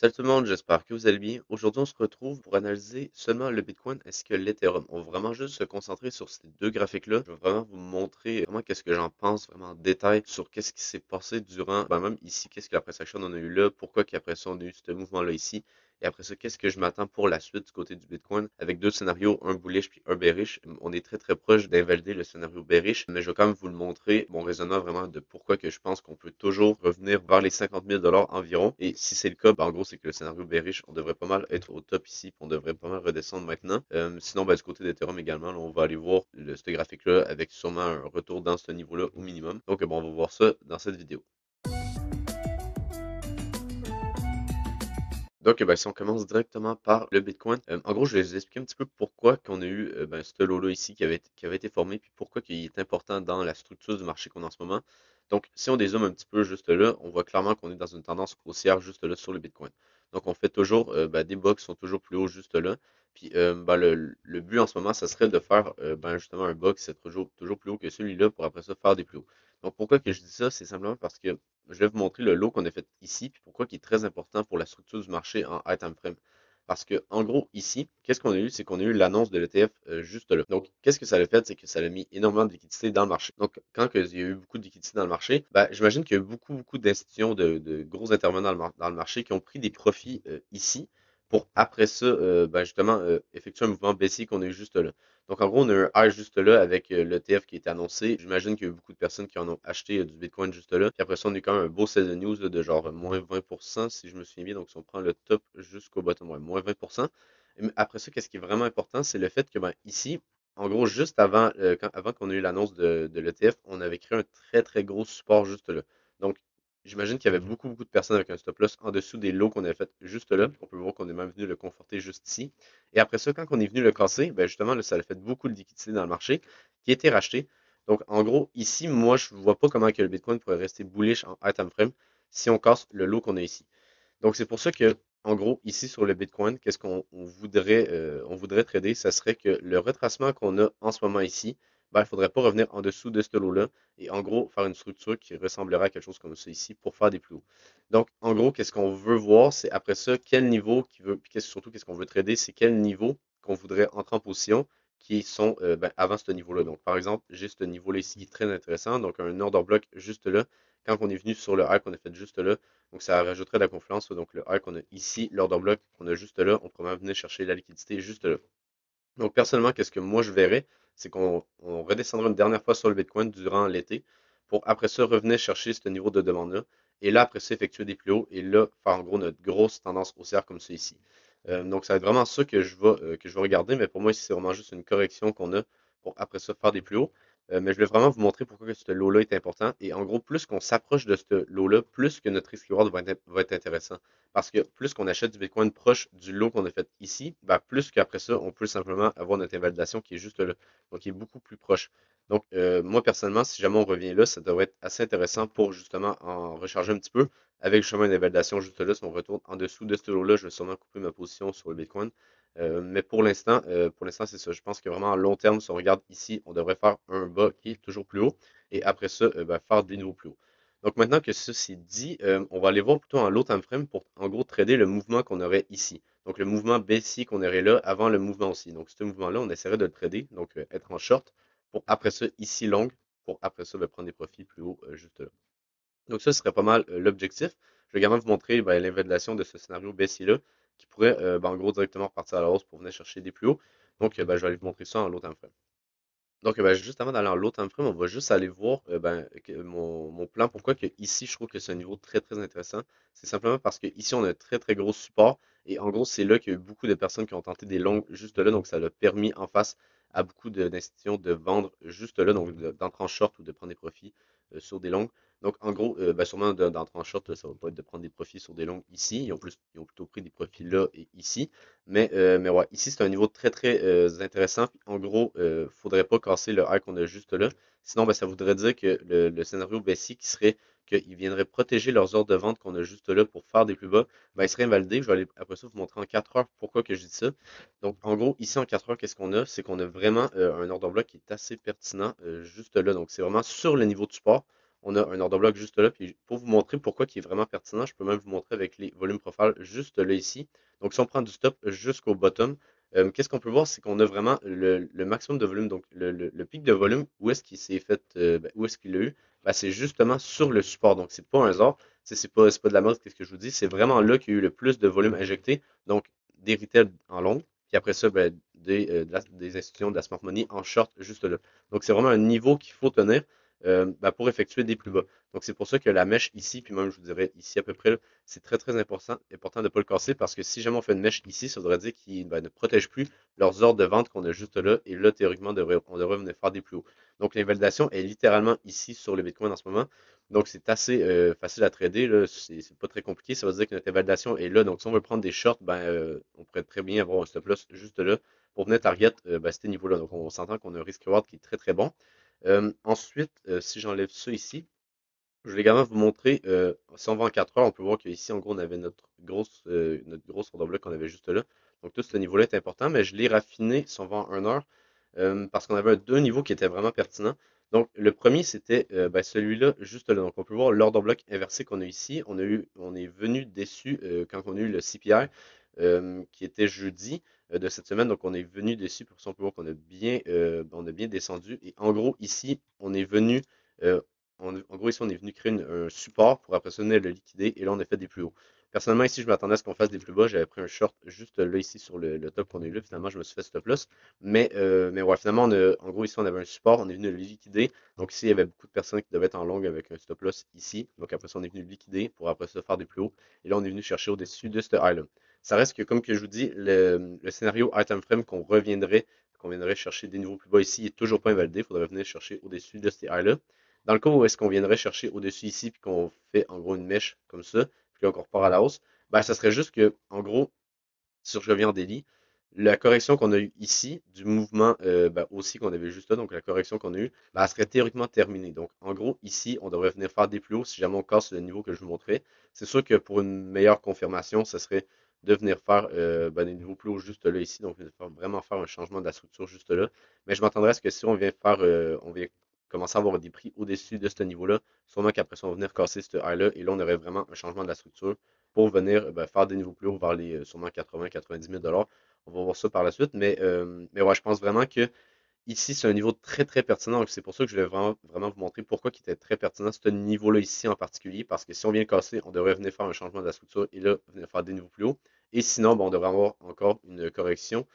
Salut tout le monde, j'espère que vous allez bien. Aujourd'hui, on se retrouve pour analyser seulement le Bitcoin ainsi que l'Ethereum. On va vraiment juste se concentrer sur ces deux graphiques-là. Je vais vraiment vous montrer vraiment qu'est-ce que j'en pense vraiment en détail sur qu'est-ce qui s'est passé durant, même ici, qu'est-ce que la price action on a eu là, pourquoi qu'après ça on a eu ce mouvement-là ici. Et après ça, qu'est-ce que je m'attends pour la suite du côté du Bitcoin avec deux scénarios, un bullish puis un bearish. On est très très proche d'invalider le scénario bearish, mais je vais quand même vous le montrer, mon raisonnement vraiment de pourquoi que je pense qu'on peut toujours revenir vers les 50 000 environ. Et si c'est le cas, en gros, c'est que le scénario bearish, on devrait pas mal être au top ici, puis on devrait pas mal redescendre maintenant. Sinon, du côté d'Ethereum également, là, on va aller voir ce graphique-là avec sûrement un retour dans ce niveau-là au minimum. Donc, on va voir ça dans cette vidéo. Donc, si on commence directement par le Bitcoin, en gros, je vais vous expliquer un petit peu pourquoi qu'on a eu ce lot-là ici qui avait été formé, puis pourquoi il est important dans la structure du marché qu'on a en ce moment. Donc, si on dézoome un petit peu juste là, on voit clairement qu'on est dans une tendance haussière juste là sur le Bitcoin. Donc, on fait toujours des bas qui sont toujours plus hauts juste là. Puis, le but en ce moment, ça serait de faire justement un bas qui serait toujours plus haut que celui-là pour après ça faire des plus hauts. Donc, pourquoi que je dis ça? C'est simplement parce que je vais vous montrer le lot qu'on a fait ici, puis pourquoi il est très important pour la structure du marché en high time frame. Parce que, en gros, ici, qu'est-ce qu'on a eu? C'est qu'on a eu l'annonce de l'ETF juste là. Donc, qu'est-ce que ça a fait? C'est que ça a mis énormément de liquidités dans le marché. Donc, quand il y a eu beaucoup de liquidités dans le marché, j'imagine qu'il y a eu beaucoup d'institutions, de gros intervenants dans le marché qui ont pris des profits ici pour après ça, justement, effectuer un mouvement baissier qu'on a eu juste là. Donc, en gros, on a eu un high juste là avec l'ETF qui était annoncé. J'imagine qu'il y a eu beaucoup de personnes qui en ont acheté du Bitcoin juste là. Puis après ça, on a eu quand même un beau set de news là, de genre moins 20%, si je me souviens bien. Donc, si on prend le top jusqu'au bottom, ouais, moins 20%. Et après ça, qu'est-ce qui est vraiment important, c'est le fait que ici, en gros, juste avant qu'on ait eu l'annonce de l'ETF, on avait créé un très très gros support juste là. Donc, j'imagine qu'il y avait beaucoup de personnes avec un stop loss en dessous des lows qu'on avait fait juste là. On peut voir qu'on est même venu le conforter juste ici. Et après ça, quand on est venu le casser, justement, là, ça a fait beaucoup de liquidité dans le marché qui a été racheté. Donc, en gros, ici, moi, je ne vois pas comment que le Bitcoin pourrait rester bullish en high time frame si on casse le lot qu'on a ici. Donc, c'est pour ça que, en gros, ici sur le Bitcoin, qu'est-ce on voudrait trader, ça serait que le retracement qu'on a en ce moment ici, il ne faudrait pas revenir en dessous de ce lot-là et en gros, faire une structure qui ressemblerait à quelque chose comme ça ici pour faire des plus hauts. Donc, en gros, qu'est-ce qu'on veut voir, c'est après ça, quel niveau qui veut, puis surtout, qu'est-ce qu'on veut trader, c'est quel niveau qu'on voudrait entrer en position qui sont avant ce niveau-là. Donc, par exemple, j'ai ce niveau-là ici qui est très intéressant. Donc, un order block juste là. Quand on est venu sur le high qu'on a fait juste là, donc ça rajouterait de la confiance. Donc, le high qu'on a ici, l'order block qu'on a juste là, on pourrait même venir chercher la liquidité juste là. Donc, personnellement, qu'est-ce que moi je verrais, c'est qu'on redescendra une dernière fois sur le Bitcoin durant l'été pour après ça revenir chercher ce niveau de demande-là. Et là, après ça, effectuer des plus hauts et là, faire en gros notre grosse tendance haussière comme ça ici. Donc, ça va être vraiment ça que je vais regarder, mais pour moi, ici, c'est vraiment juste une correction qu'on a pour après ça faire des plus hauts. Mais je vais vraiment vous montrer pourquoi que ce lot-là est important. Et en gros, plus qu'on s'approche de ce lot-là, plus que notre risque reward va être intéressant. Parce que plus qu'on achète du Bitcoin proche du lot qu'on a fait ici, plus qu'après ça, on peut simplement avoir notre invalidation qui est juste là. Donc, qui est beaucoup plus proche. Donc, moi, personnellement, si jamais on revient là, ça devrait être assez intéressant pour justement en recharger un petit peu avec justement une invalidation juste là. Si on retourne en dessous de ce lot-là, je vais sûrement couper ma position sur le Bitcoin. Mais pour l'instant, c'est ça. Je pense que vraiment à long terme, si on regarde ici, on devrait faire un bas qui est toujours plus haut et après ça, faire des nouveaux plus hauts. Donc maintenant que ceci dit, on va aller voir plutôt en low time frame pour en gros trader le mouvement qu'on aurait ici. Donc le mouvement baissier qu'on aurait là avant le mouvement aussi. Donc ce mouvement-là, on essaierait de le trader, donc être en short pour après ça ici long, pour après ça prendre des profits plus hauts juste là. Donc ça, ce serait pas mal l'objectif. Je vais également vous montrer l'invalidation de ce scénario baissier-là qui pourrait en gros directement partir à la hausse pour venir chercher des plus hauts. Donc je vais aller vous montrer ça en low time frame. Donc, juste avant d'aller en low time frame, on va juste aller voir mon plan. Pourquoi que ici, je trouve que c'est un niveau très, très intéressant. C'est simplement parce que ici, on a un très, très gros support. Et en gros, c'est là qu'il y a eu beaucoup de personnes qui ont tenté des longues juste là. Donc, ça l'a permis en face à beaucoup d'institutions de vendre juste là, donc d'entrer en short ou de prendre des profits sur des longues. Donc, en gros, sûrement d'entrer en short, ça va pas être de prendre des profits sur des longues ici. Ils ont plutôt pris des profits là et ici. Mais ouais, ici, c'est un niveau très, très intéressant. En gros, faudrait pas casser le high qu'on a juste là. Sinon, ça voudrait dire que le scénario baissier qui serait qu'ils viendraient protéger leurs ordres de vente qu'on a juste là pour faire des plus bas, il serait invalidé. Je vais aller après ça vous montrer en 4 heures pourquoi que je dis ça. Donc, en gros, ici en 4 heures, qu'est-ce qu'on a? C'est qu'on a vraiment un ordre bloc qui est assez pertinent juste là. Donc, c'est vraiment sur le niveau de support. on a un order block juste là. Puis pour vous montrer pourquoi qui est vraiment pertinent, je peux même vous montrer avec les volumes profile juste là ici. Donc si on prend du stop jusqu'au bottom, qu'est-ce qu'on peut voir, c'est qu'on a vraiment le maximum de volume, donc le pic de volume, où est-ce qu'il s'est fait, où est-ce qu'il l'a eu? Ben, c'est justement sur le support. Donc c'est pas un hasard, c'est pas de la mode, qu'est-ce que je vous dis, c'est vraiment là qu'il y a eu le plus de volume injecté. Donc des retails en long, puis après ça, ben, des institutions de la smart money en short juste là. Donc c'est vraiment un niveau qu'il faut tenir ben, pour effectuer des plus bas. Donc c'est pour ça que la mèche ici, puis même je vous dirais ici à peu près, c'est très très important de ne pas le casser parce que si jamais on fait une mèche ici, ça voudrait dire qu'ils ben, ne protègent plus leurs ordres de vente qu'on a juste là. Et là, théoriquement, on devrait venir faire des plus hauts. Donc l'invalidation est littéralement ici sur le Bitcoin en ce moment. Donc c'est assez facile à trader. Là. C'est pas très compliqué. Ça veut dire que notre invalidation est là. Donc si on veut prendre des shorts, ben, on pourrait très bien avoir un stop loss juste là pour venir target ben, ces niveaux-là. Donc on s'entend qu'on a un risk reward qui est très très bon. Ensuite, si j'enlève ça ici, je vais également vous montrer, si on va en 4 heures, on peut voir qu'ici, en gros, on avait notre grosse order block qu'on avait juste là. Donc, tout ce niveau-là est important, mais je l'ai raffiné si on va en 1 heure, parce qu'on avait deux niveaux qui étaient vraiment pertinents. Donc, le premier, c'était ben, celui-là, juste là. Donc, on peut voir l'order block inversé qu'on a ici. On est venu déçu quand on a eu le CPI, qui était jeudi de cette semaine. Donc, on est venu déçu. Pour ça, on peut voir on a bien descendu. Et en gros, ici, on est venu euh, en gros, ici, on est venu créer un support pour après ça venir le liquider et là, on a fait des plus hauts. Personnellement, ici, je m'attendais à ce qu'on fasse des plus bas. J'avais pris un short juste là, ici, sur le top qu'on a eu là. Finalement, je me suis fait stop loss. Mais ouais, finalement, en gros, ici, on avait un support. On est venu le liquider. Donc, ici, il y avait beaucoup de personnes qui devaient être en long avec un stop loss ici. Donc, après ça, on est venu le liquider pour après ça faire des plus hauts. Et là, on est venu chercher au-dessus de ce high-là. Ça reste que, comme que je vous dis, le scénario item frame qu'on viendrait chercher des niveaux plus bas ici, il n'est toujours pas invalidé. Il faudrait venir chercher au-dessus de ces high-là. Dans le cas où est-ce qu'on viendrait chercher au-dessus ici, puis qu'on fait en gros une mèche comme ça, puis qu'on repart à la hausse, ben, ça serait juste que, en gros, si je reviens en délit, la correction qu'on a eue ici, du mouvement ben, aussi qu'on avait juste là, donc la correction qu'on a eue, ben, elle serait théoriquement terminée. Donc, en gros, ici, on devrait venir faire des plus hauts si jamais on casse le niveau que je vous montrais. C'est sûr que pour une meilleure confirmation, ce serait de venir faire ben, des niveaux plus hauts juste là ici, donc vraiment faire un changement de la structure juste là. Mais je m'attendrais à ce que si on vient commencer à avoir des prix au-dessus de ce niveau-là, sûrement qu'après ça, on va venir casser ce high-là, et là, on aurait vraiment un changement de la structure pour venir ben, faire des niveaux plus hauts vers les sûrement 80-90 000 dollars. On va voir ça par la suite, mais ouais, je pense vraiment que ici, c'est un niveau très très pertinent. Donc, c'est pour ça que je vais vraiment vous montrer pourquoi il était très pertinent ce niveau-là ici en particulier. Parce que si on vient le casser, on devrait venir faire un changement de la structure et là, venir faire des niveaux plus hauts. Et sinon, ben, on devrait avoir encore une correction.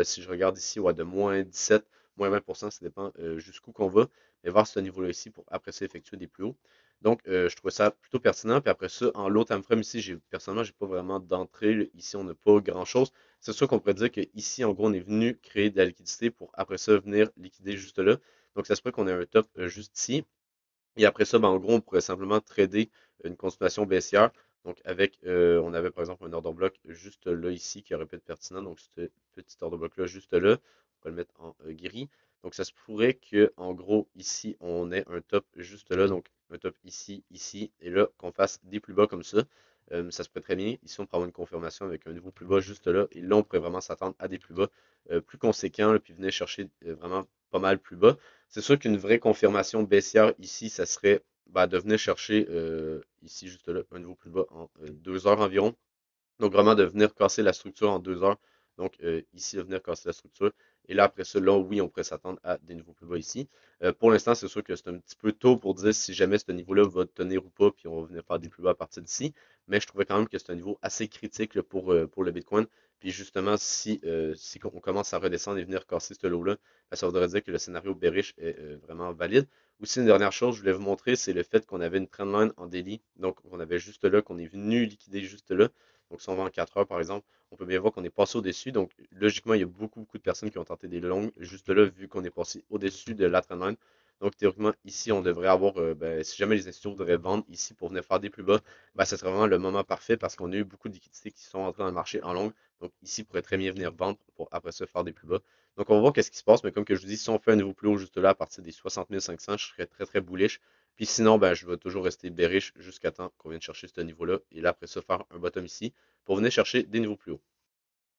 Si je regarde ici, ouais, de moins 17, moins 20%, ça dépend jusqu'où qu'on va. Mais voir ce niveau-là ici pour après ça effectuer des plus hauts. Donc, je trouvais ça plutôt pertinent. Puis après ça, en low time frame ici, personnellement, j'ai pas vraiment d'entrée. Ici, on n'a pas grand-chose. C'est sûr qu'on pourrait dire qu'ici, en gros, on est venu créer de la liquidité pour après ça venir liquider juste là. Donc, ça se peut qu'on ait un top juste ici. Et après ça, ben, en gros, on pourrait simplement trader une continuation baissière. Donc, on avait par exemple un order block juste là ici qui aurait pu être pertinent. Donc, ce petit order block-là juste là, on va le mettre en gris. Donc, ça se pourrait que, en gros, ici, on ait un top juste là. Donc, un top ici, ici, et là, qu'on fasse des plus bas comme ça. Ça se pourrait très bien. Ici, on pourrait avoir une confirmation avec un nouveau plus bas juste là. Et là, on pourrait vraiment s'attendre à des plus bas plus conséquents, là, puis venir chercher vraiment pas mal plus bas. C'est sûr qu'une vraie confirmation baissière ici, ça serait ben, de venir chercher ici, juste là, un niveau plus bas en 2 heures environ. Donc, vraiment de venir casser la structure en 2 heures. Donc, ici, de venir casser la structure. Et là, après ça, là, oui, on pourrait s'attendre à des niveaux plus bas ici. Pour l'instant, c'est sûr que c'est un petit peu tôt pour dire si jamais ce niveau-là va tenir ou pas, puis on va venir faire des plus bas à partir d'ici. Mais je trouvais quand même que c'est un niveau assez critique là, pour le Bitcoin. Puis justement, si on commence à redescendre et venir casser ce lot-là, ben, ça voudrait dire que le scénario bearish est vraiment valide. Aussi, une dernière chose, je voulais vous montrer, c'est le fait qu'on avait une trendline en daily. Donc, on avait juste là, qu'on est venu liquider juste là. Donc, si on va en 4 heures, par exemple, on peut bien voir qu'on est passé au-dessus. Donc, logiquement, il y a beaucoup de personnes qui ont tenté des longues juste là, vu qu'on est passé au-dessus de la trendline. Donc, théoriquement, ici, on devrait avoir, ben, si jamais les institutions devraient vendre ici pour venir faire des plus bas, ben, ça serait vraiment le moment parfait parce qu'on a eu beaucoup de liquidités qui sont entrées dans le marché en longue. Donc, ici, pourrait très bien venir vendre pour après ça faire des plus bas. Donc, on va voir qu'est-ce qui se passe. Mais comme que je vous dis, si on fait un nouveau plus haut juste là, à partir des 60 500, je serais très, très bullish. Puis sinon, ben, je vais toujours rester bearish jusqu'à temps qu'on vienne chercher ce niveau-là. Et là, après ça, faire un bottom ici pour venir chercher des niveaux plus hauts.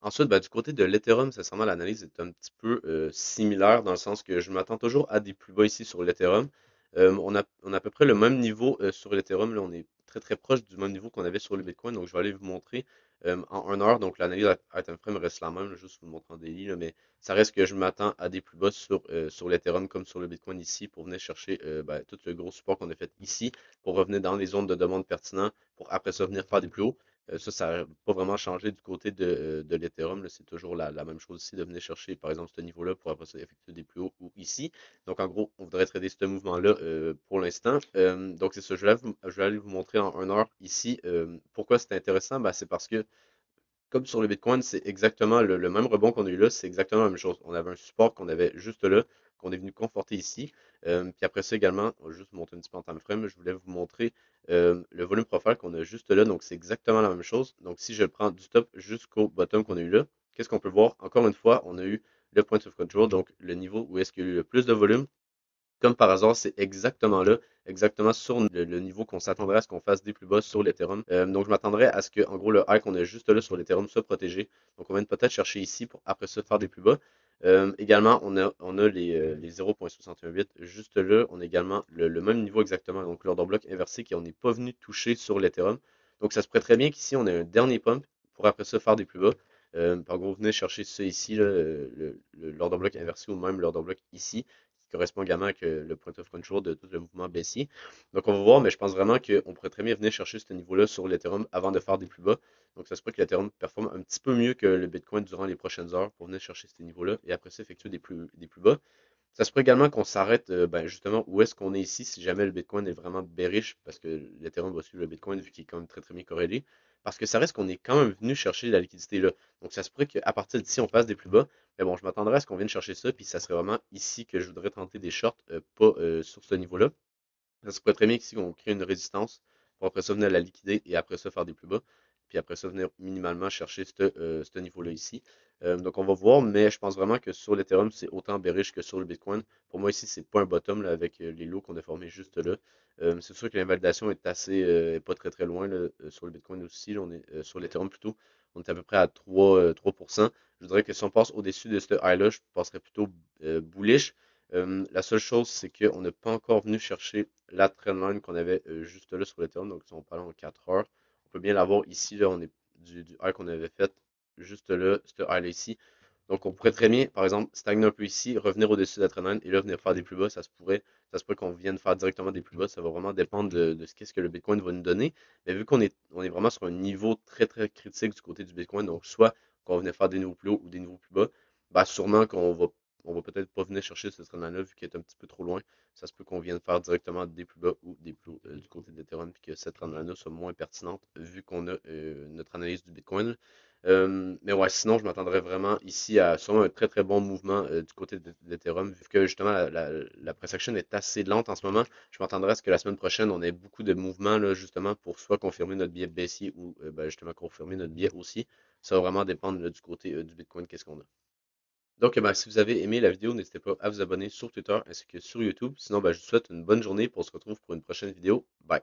Ensuite, ben, du côté de l'Ethereum, sincèrement, l'analyse est un petit peu similaire dans le sens que je m'attends toujours à des plus bas ici sur l'Ethereum. On a à peu près le même niveau sur l'Ethereum. Là, on est très très proche du même niveau qu'on avait sur le Bitcoin. Donc, je vais aller vous montrer en 1 heure. Donc, l'analyse à time frame reste la même, là, juste vous le montrer en daily, là, mais ça reste que je m'attends à des plus bas sur l'Ethereum comme sur le Bitcoin ici pour venir chercher tout le gros support qu'on a fait ici pour revenir dans les zones de demande pertinentes pour après ça venir faire des plus hauts. Ça n'a pas vraiment changé du côté de l'Ethereum. C'est toujours la même chose ici de venir chercher, par exemple, ce niveau-là pour après ça effectuer des plus hauts ou ici. Donc, en gros, on voudrait trader ce mouvement-là pour l'instant. Donc, c'est ça. Je vais aller vous montrer en 1 heure ici. Pourquoi c'est intéressant? Ben, c'est parce que comme sur le Bitcoin, c'est exactement le même rebond qu'on a eu là, c'est exactement la même chose. On avait un support qu'on avait juste là, qu'on est venu conforter ici. Puis après ça également, on va juste monter un petit peu en time frame, je voulais vous montrer le volume profile qu'on a juste là, donc c'est exactement la même chose. Donc si je le prends du top jusqu'au bottom qu'on a eu là, qu'est-ce qu'on peut voir? Encore une fois, on a eu le point of control, donc le niveau où est-ce qu'il y a eu le plus de volume. Comme par hasard, c'est exactement là, exactement sur le niveau qu'on s'attendrait à ce qu'on fasse des plus bas sur l'Ethereum. Donc, je m'attendrais à ce que, en gros, le high qu'on a juste là sur l'Ethereum soit protégé. Donc, on vient peut-être chercher ici pour après ça faire des plus bas. Également, on a les 0.618 juste là. On a également le même niveau exactement. Donc, l'order bloc inversé qu'on n'est pas venu toucher sur l'Ethereum. Donc, ça se prête très bien qu'ici, on ait un dernier pump pour après ça faire des plus bas. En gros, venez chercher ça ici, l'order bloc inversé ou même l'order bloc ici correspond également avec le point of control de tout le mouvement baissier. Donc on va voir, mais je pense vraiment qu'on pourrait très bien venir chercher ce niveau-là sur l'Ethereum avant de faire des plus bas. Donc ça se peut que l'Ethereum performe un petit peu mieux que le Bitcoin durant les prochaines heures pour venir chercher ce niveau-là et après ça effectuer des plus bas. Ça se peut également qu'on s'arrête justement où est-ce qu'on est ici si jamais le Bitcoin est vraiment bearish, parce que l'Ethereum va suivre le Bitcoin vu qu'il est quand même très très bien corrélé. Parce que ça reste qu'on est quand même venu chercher la liquidité là. Donc ça se pourrait qu'à partir d'ici on fasse des plus bas. Mais bon, je m'attendrais à ce qu'on vienne chercher ça, puis ça serait vraiment ici que je voudrais tenter des shorts, pas sur ce niveau-là. Ça se pourrait très bien qu'ici on crée une résistance pour après ça venir la liquider et après ça faire des plus bas. Puis après ça venir minimalement chercher ce niveau-là ici. Donc on va voir, mais je pense vraiment que sur l'Ethereum, c'est autant bearish que sur le Bitcoin. Pour moi ici, c'est pas un bottom là, avec les lows qu'on a formés juste là. C'est sûr que l'invalidation est assez pas très très loin là, sur le Bitcoin aussi. Là, on est sur l'Ethereum plutôt. On est à peu près à 3%. Je dirais que si on passe au-dessus de ce high-là, je passerais plutôt bullish. La seule chose, c'est qu'on n'a pas encore venu chercher la trendline qu'on avait juste là sur l'Ethereum. Donc, si on parle en 4 heures, on peut bien l'avoir ici. Là, on est du high qu'on avait fait juste là, ce high là ici. Donc, on pourrait très bien, par exemple, stagner un peu ici, revenir au-dessus de la trendline et là, venir faire des plus bas. Ça se pourrait qu'on vienne faire directement des plus bas. Ça va vraiment dépendre de ce qu'est-ce que le Bitcoin va nous donner. Mais vu qu'on est vraiment sur un niveau très, très critique du côté du Bitcoin, donc soit qu'on va venir faire des niveaux plus hauts ou des niveaux plus bas, bah, sûrement qu'on va peut-être pas venir chercher ce trend-là vu qu'il est un petit peu trop loin. Ça se peut qu'on vienne faire directement des plus bas ou des plus hauts du côté d'Ethereum puis que cette trend-là soit moins pertinente vu qu'on a notre analyse du Bitcoin. Mais ouais, sinon, je m'attendrais vraiment ici à sûrement un très très bon mouvement du côté d'Ethereum, vu que justement la price action est assez lente en ce moment. Je m'attendrais à ce que la semaine prochaine, on ait beaucoup de mouvements là, justement pour soit confirmer notre biais baissier ou justement confirmer notre biais haussier. Ça va vraiment dépendre là, du côté du Bitcoin, qu'est-ce qu'on a. Donc, si vous avez aimé la vidéo, n'hésitez pas à vous abonner sur Twitter ainsi que sur YouTube. Sinon, je vous souhaite une bonne journée pour se retrouve pour une prochaine vidéo. Bye!